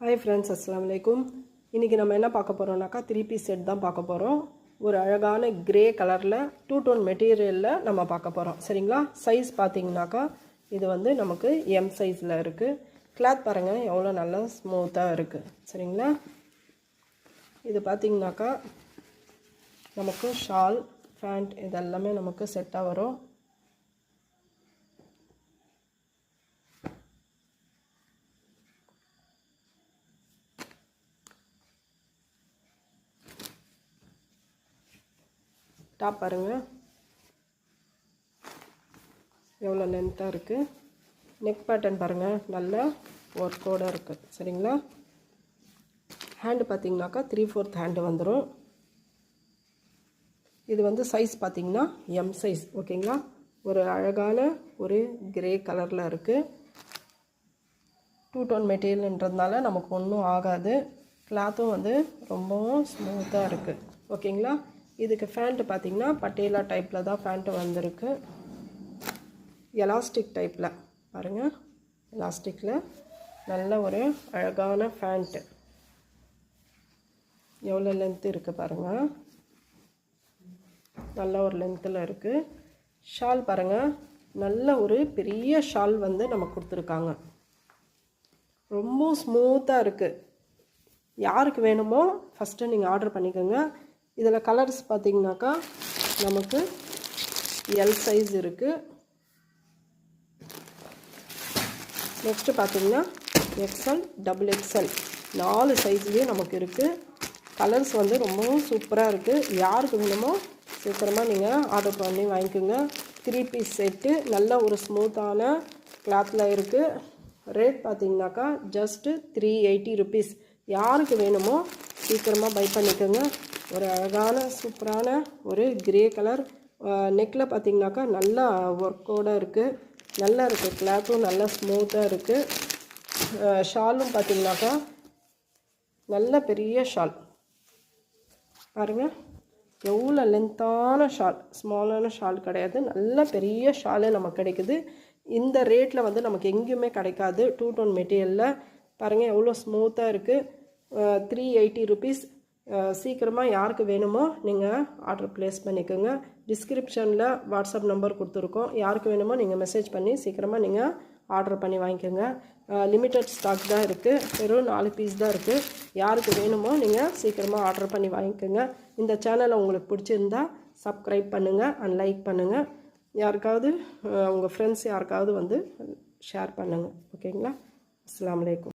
Hi friends, Assalamu alaikum. இன்னைக்கு நம்ம என்ன பார்க்க போறோம்னாக்கா 3 piece செட் தான் பார்க்க போறோம். ஒரு அழகான கிரே கலர்ல டூ டோன் மெட்டீரியல்ல நம்ம பார்க்க போறோம். சரிங்களா? சைஸ் பாத்தீங்கன்னாக்கா இது வந்து நமக்கு M சைஸ்ல இருக்கு. கிளாத் பாருங்க எவ்வளவு நல்லா ஸ்மூத்தா இருக்கு. சரிங்களா? இது பாத்தீங்கன்னாக்கா நமக்கு ஷால், பேண்ட் இதெல்லாம் நமக்கு செட்டா வரும். டாப் பாருங்க எவ்வளோ லென்த்தாக இருக்குது. நெக் பேட்டர்ன் பாருங்கள் நல்ல ஒர்க்கோடு இருக்குது. சரிங்களா? ஹேண்டு பார்த்தீங்கன்னாக்கா 3/4 ஹேண்டு வந்துடும். இது வந்து சைஸ் பார்த்தீங்கன்னா M சைஸ். ஓகேங்களா? ஒரு அழகான ஒரு கிரே கலரில் இருக்குது. டூ டோன் மெட்டீரியல்ன்றதுனால நமக்கு ஒன்றும் ஆகாது. கிளாத்தும் வந்து ரொம்பவும் ஸ்மூத்தாக இருக்குது. ஓகேங்களா? இதுக்கு ஃபேண்ட்டு பார்த்தீங்கன்னா பட்டேலா டைப்பில் தான் ஃபேண்ட்டு வந்திருக்கு. எலாஸ்டிக் டைப்பில் பாருங்கள், எலாஸ்டிக்கில் நல்ல ஒரு அழகான ஃபேண்ட்டு. எவ்வளோ லென்த்து இருக்குது பாருங்கள், நல்ல ஒரு லென்த்தில் இருக்குது. ஷால் பாருங்கள், நல்ல ஒரு பெரிய ஷால் வந்து நமக்கு கொடுத்துருக்காங்க. ரொம்ப ஸ்மூத்தாக இருக்குது. யாருக்கு வேணுமோ ஃபஸ்ட்டு நீங்கள் ஆர்டர் பண்ணிக்கோங்க. இதில் கலர்ஸ் பார்த்தீங்கன்னாக்கா நமக்கு எல் சைஸ் இருக்குது. நெக்ஸ்ட்டு பார்த்தீங்கன்னா XL, XXL 4 சைஸ்லேயும் நமக்கு இருக்குது. கலர்ஸ் வந்து ரொம்பவும் சூப்பராக இருக்குது. யாருக்கு வேணுமோ சீக்கிரமாக நீங்கள் ஆர்டர் பண்ணி வாங்கிக்கோங்க. 3 piece செட்டு நல்ல ஒரு ஸ்மூத்தான கிளாத்தில் இருக்குது. ரேட் பார்த்தீங்கன்னாக்கா ஜஸ்ட்டு 380 rupees. யாருக்கு வேணுமோ சீக்கிரமாக பை பண்ணிக்கோங்க. ஒரு அழகான சூப்பரான ஒரு கிரே கலர். நெக்கில் பார்த்தீங்கன்னாக்கா நல்லா ஒர்க்கோடு இருக்குது. நல்லா இருக்குது. கிளாத்தும் நல்லா ஸ்மூத்தாக இருக்குது. ஷாலும் பார்த்தீங்கன்னாக்கா நல்ல பெரிய ஷால் பாருங்கள், எவ்வளோ லென்த்தான ஷால், ஸ்மாலான ஷால் கிடையாது, நல்ல பெரிய ஷாலே நமக்கு கிடைக்குது. இந்த ரேட்டில் வந்து நமக்கு எங்கேயுமே கிடைக்காது. டூ டோன் மெட்டீரியலில் பாருங்கள் எவ்வளோ ஸ்மூத்தாக இருக்குது. 380 rupees. சீக்கிரமாக யாருக்கு வேணுமோ நீங்கள் ஆர்டர் ப்ளேஸ் பண்ணிக்கோங்க. டிஸ்கிரிப்ஷனில் வாட்ஸ்அப் நம்பர் கொடுத்துருக்கோம். யாருக்கு வேணுமோ நீங்கள் மெசேஜ் பண்ணி சீக்கிரமாக நீங்கள் ஆர்டர் பண்ணி வாங்கிக்கோங்க. லிமிட்டட் ஸ்டாக் தான் இருக்குது. வெறும் 4 piece தான் இருக்குது. யாருக்கு வேணுமோ நீங்கள் சீக்கிரமாக ஆர்டர் பண்ணி வாங்கிக்கோங்க. இந்த சேனலை உங்களுக்கு பிடிச்சிருந்தா சப்ஸ்கிரைப் பண்ணுங்கள் அண்ட் லைக் பண்ணுங்கள். யாருக்காவது உங்கள் ஃப்ரெண்ட்ஸ் யாருக்காவது வந்து ஷேர் பண்ணுங்கள். ஓகேங்களா? அஸ்ஸலாமு அலைக்கும்.